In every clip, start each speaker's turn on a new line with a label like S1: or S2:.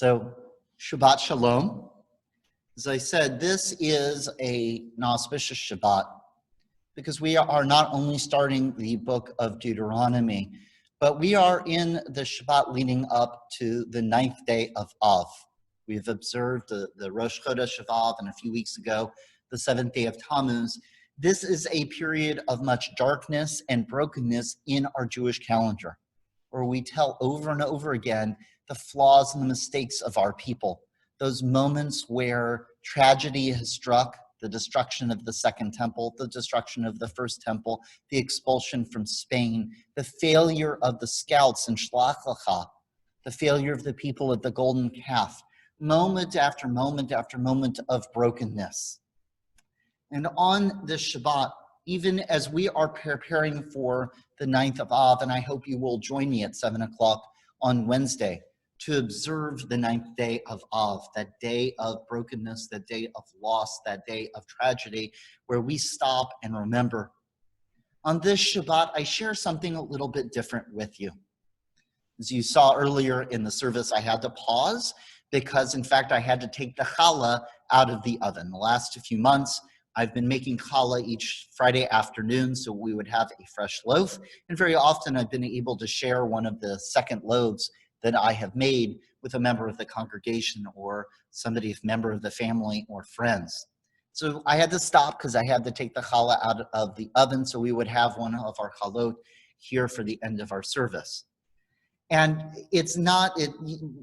S1: So, Shabbat Shalom. As I said, this is an auspicious Shabbat because we are not only starting the book of Deuteronomy, but we are in the Shabbat leading up to the 9th day of Av. We've observed the Rosh Chodesh of Av, and a few weeks ago, the 7th day of Tammuz. This is a period of much darkness and brokenness in our Jewish calendar, where we tell over and over again the flaws and the mistakes of our people. Those moments where tragedy has struck, the destruction of the Second Temple, the destruction of the First Temple, the expulsion from Spain, the failure of the scouts in Shlach Lecha, the failure of the people at the Golden Calf, moment after moment after moment of brokenness. And on this Shabbat, even as we are preparing for the 9th of Av, and I hope you will join me at 7 o'clock on Wednesday to observe the 9th day of Av, that day of brokenness, that day of loss, that day of tragedy, where we stop and remember. On this Shabbat, I share something a little bit different with you. As you saw earlier in the service, I had to pause because, in fact, I had to take the challah out of the oven. The last few months, I've been making challah each Friday afternoon so we would have a fresh loaf. And very often I've been able to share one of the second loaves that I have made with a member of the congregation or somebody, a member of the family or friends. So I had to stop because I had to take the challah out of the oven so we would have one of our chalot here for the end of our service. And it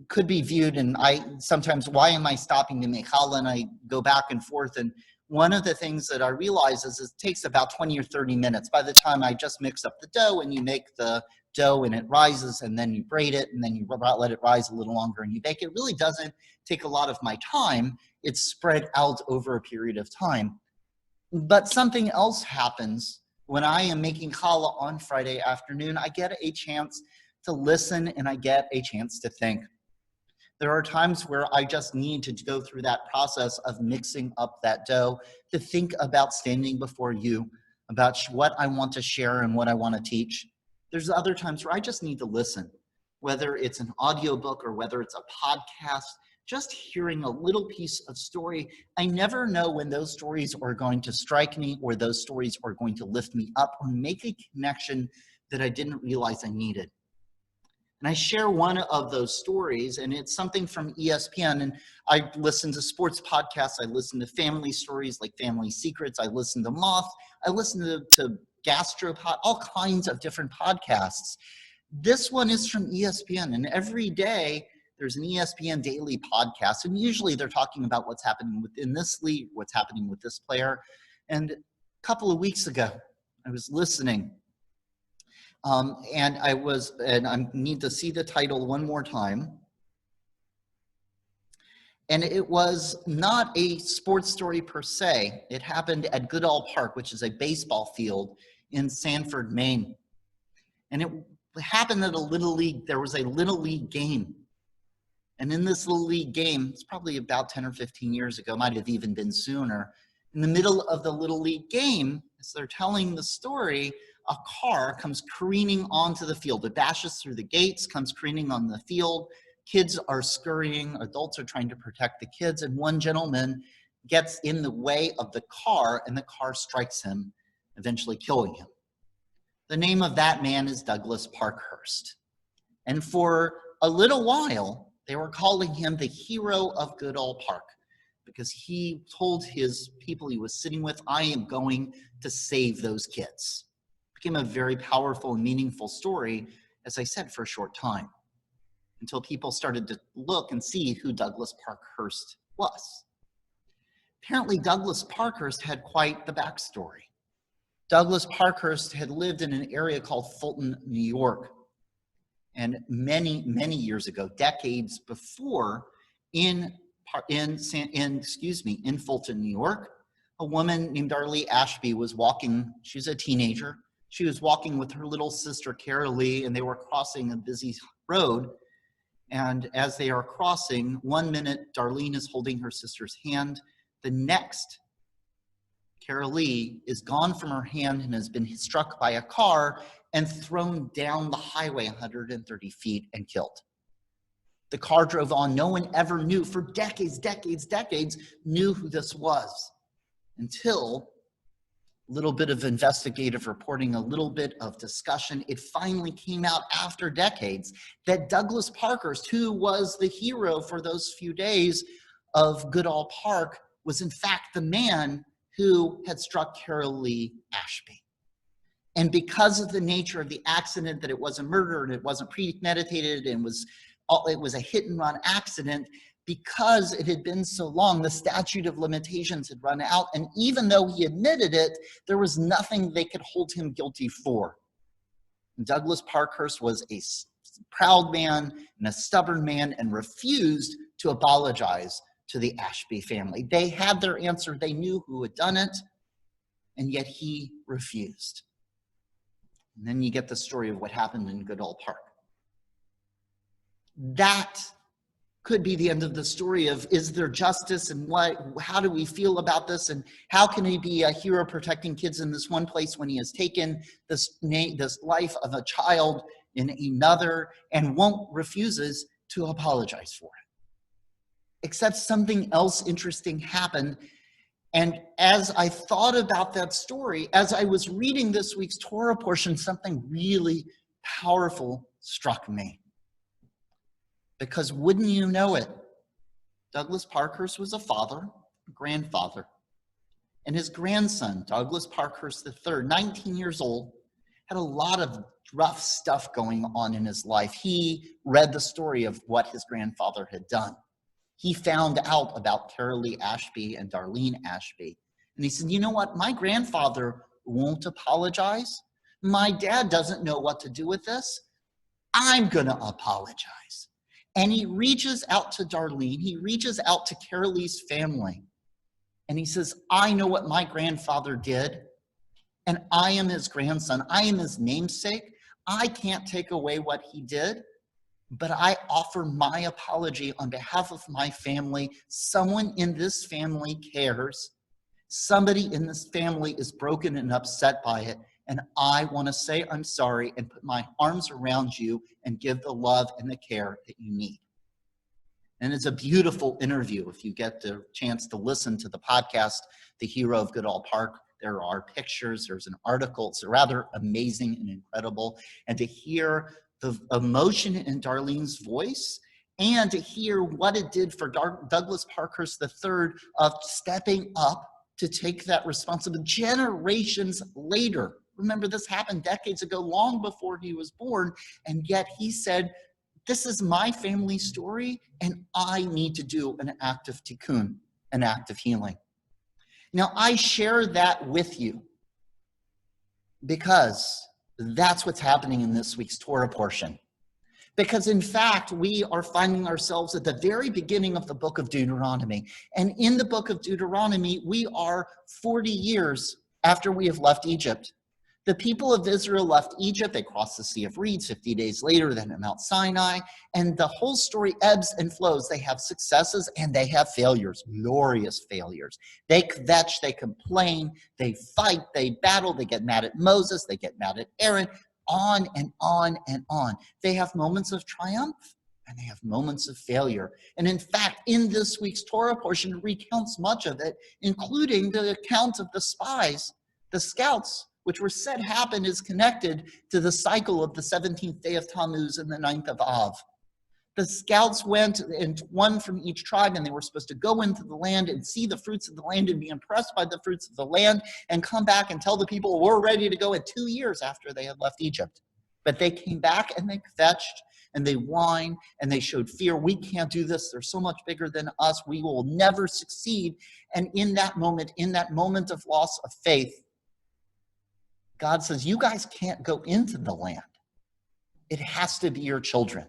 S1: could be viewed, and sometimes, why am I stopping to make challah? And I go back and forth, and one of the things that I realize is it takes about 20 or 30 minutes. By the time I just mix up the dough and you make the dough and it rises and then you braid it and then you let it rise a little longer and you bake it, really doesn't take a lot of my time. It's spread out over a period of time. But something else happens when I am making challah on Friday afternoon. I get a chance to listen and I get a chance to think. There are times where I just need to go through that process of mixing up that dough to think about standing before you, about what I want to share and what I want to teach. There's other times where I just need to listen, whether it's an audiobook or whether it's a podcast, just hearing a little piece of story. I never know when those stories are going to strike me or those stories are going to lift me up or make a connection that I didn't realize I needed. And I share one of those stories, and it's something from ESPN. And I listen to sports podcasts. I listen to family stories like Family Secrets. I listen to Moth. I listen to Gastropod, all kinds of different podcasts. This one is from ESPN, and every day there's an ESPN daily podcast. And usually they're talking about what's happening within this league, what's happening with this player. And a couple of weeks ago, I was listening. And I need to see the title one more time. And it was not a sports story per se. It happened at Goodall Park, which is a baseball field in Sanford, Maine. And it happened at there was a Little League game. And in this Little League game, it's probably about 10 or 15 years ago, might have even been sooner. In the middle of the Little League game, as they're telling the story, a car comes careening onto the field. It bashes through the gates, comes careening on the field. Kids are scurrying. Adults are trying to protect the kids. And one gentleman gets in the way of the car, and the car strikes him, eventually killing him. The name of that man is Douglas Parkhurst. And for a little while, they were calling him the hero of Goodall Park because he told his people he was sitting with, I am going to save those kids. Became a very powerful and meaningful story, as I said, for a short time, until people started to look and see who Douglas Parkhurst was. Apparently, Douglas Parkhurst had quite the backstory. Douglas Parkhurst had lived in an area called Fulton, New York. And many, many years ago, decades before, in Fulton, New York, a woman named Darlie Ashby was walking. She was a teenager. She was walking with her little sister, Carol Lee, and they were crossing a busy road. And as they are crossing, 1 minute, Darlene is holding her sister's hand. The next, Carol Lee is gone from her hand and has been struck by a car and thrown down the highway 130 feet and killed. The car drove on. No one ever knew for decades, knew who this was until a little bit of investigative reporting, a little bit of discussion. It finally came out after decades that Douglas Parkhurst, who was the hero for those few days of Goodall Park, was in fact the man who had struck Carol Lee Ashby. And because of the nature of the accident, that it wasn't murder and it wasn't premeditated and it was a hit and run accident, because it had been so long, the statute of limitations had run out. And even though he admitted it, there was nothing they could hold him guilty for. Douglas Parkhurst was a proud man and a stubborn man and refused to apologize to the Ashby family. They had their answer. They knew who had done it, and yet he refused. And then you get the story of what happened in Goodall Park. That could be the end of the story of, is there justice, and how do we feel about this, and how can he be a hero protecting kids in this one place when he has taken this life of a child in another and refuses to apologize for it? Except something else interesting happened. And as I thought about that story, as I was reading this week's Torah portion, something really powerful struck me. Because wouldn't you know it, Douglas Parkhurst was a father, a grandfather, and his grandson, Douglas Parkhurst III, 19 years old, had a lot of rough stuff going on in his life. He read the story of what his grandfather had done. He found out about Carol Lee Ashby and Darlene Ashby. And he said, you know what? My grandfather won't apologize. My dad doesn't know what to do with this. I'm going to apologize. And he reaches out to Darlene. He reaches out to Carol Lee's family. And he says, I know what my grandfather did. And I am his grandson. I am his namesake. I can't take away what he did. But I offer my apology on behalf of my family. Someone in this family cares. Somebody in this family is broken and upset by it. And I want to say I'm sorry and put my arms around you and give the love and the care that you need. And it's a beautiful interview. If you get the chance to listen to the podcast, The Hero of Goodall Park, there are pictures, there's an article. It's rather amazing and incredible. And to hear the emotion in Darlene's voice, and to hear what it did for Douglas Parkhurst III of stepping up to take that responsibility generations later. Remember, this happened decades ago, long before he was born, and yet he said, this is my family story, and I need to do an act of tikkun, an act of healing. Now, I share that with you because that's what's happening in this week's Torah portion. Because in fact, we are finding ourselves at the very beginning of the book of Deuteronomy. And in the book of Deuteronomy, we are 40 years after we have left Egypt. The people of Israel left Egypt. They crossed the Sea of Reeds 50 days later, then at Mount Sinai. And the whole story ebbs and flows. They have successes and they have failures, glorious failures. They kvetch, they complain, they fight, they battle, they get mad at Moses, they get mad at Aaron, on and on and on. They have moments of triumph and they have moments of failure. And in fact, in this week's Torah portion, it recounts much of it, including the account of the spies, the scouts, which were said happen is connected to the cycle of the 17th day of Tammuz and the 9th of Av. The scouts went, and one from each tribe, and they were supposed to go into the land and see the fruits of the land and be impressed by the fruits of the land and come back and tell the people, we're ready to go in 2 years after they had left Egypt. But they came back and they fetched and they whined and they showed fear. We can't do this. They're so much bigger than us. We will never succeed. And in that moment of loss of faith, God says, you guys can't go into the land. It has to be your children.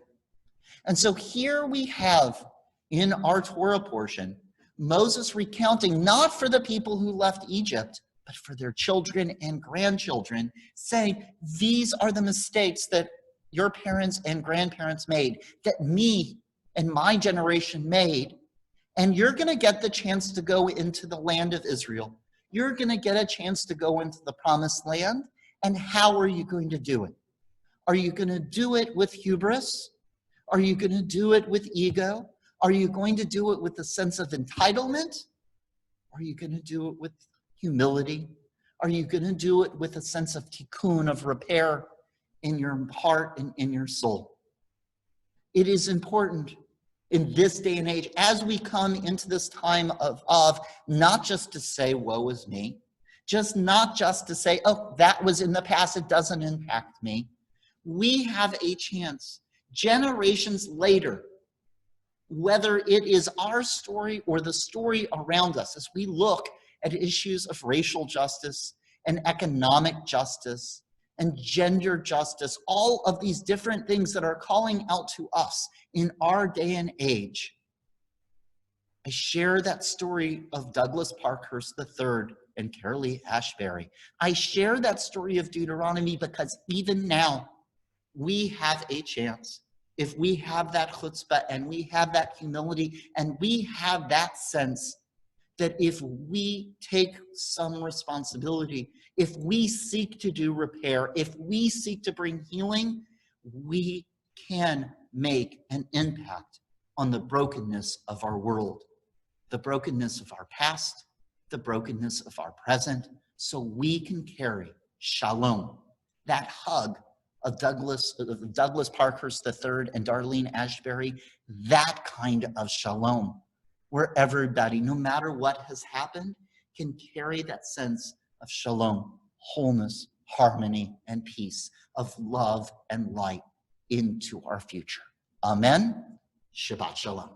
S1: And so here we have in our Torah portion, Moses recounting not for the people who left Egypt, but for their children and grandchildren, saying, these are the mistakes that your parents and grandparents made, that me and my generation made, and you're going to get the chance to go into the land of Israel. You're going to get a chance to go into the promised land. And how are you going to do it? Are you going to do it with hubris? Are you going to do it with ego? Are you going to do it with a sense of entitlement? Are you going to do it with humility? Are you going to do it with a sense of tikkun, of repair in your heart and in your soul? It is important in this day and age, as we come into this time of not just to say, woe is me, not just to say, oh, that was in the past, it doesn't impact me. We have a chance, generations later, whether it is our story or the story around us, as we look at issues of racial justice and economic justice and gender justice, all of these different things that are calling out to us in our day and age. I share that story of Douglas Parkhurst III and Carolee Ashbury. I share that story of Deuteronomy because even now, we have a chance. If we have that chutzpah and we have that humility and we have that sense that if we take some responsibility, if we seek to do repair, if we seek to bring healing, we can make an impact on the brokenness of our world, the brokenness of our past, the brokenness of our present, so we can carry shalom, that hug of Douglas Parkhurst III and Darlene Ashbury, that kind of shalom, where everybody, no matter what has happened, can carry that sense of shalom, wholeness, harmony, and peace, of love and light into our future. Amen. Shabbat shalom.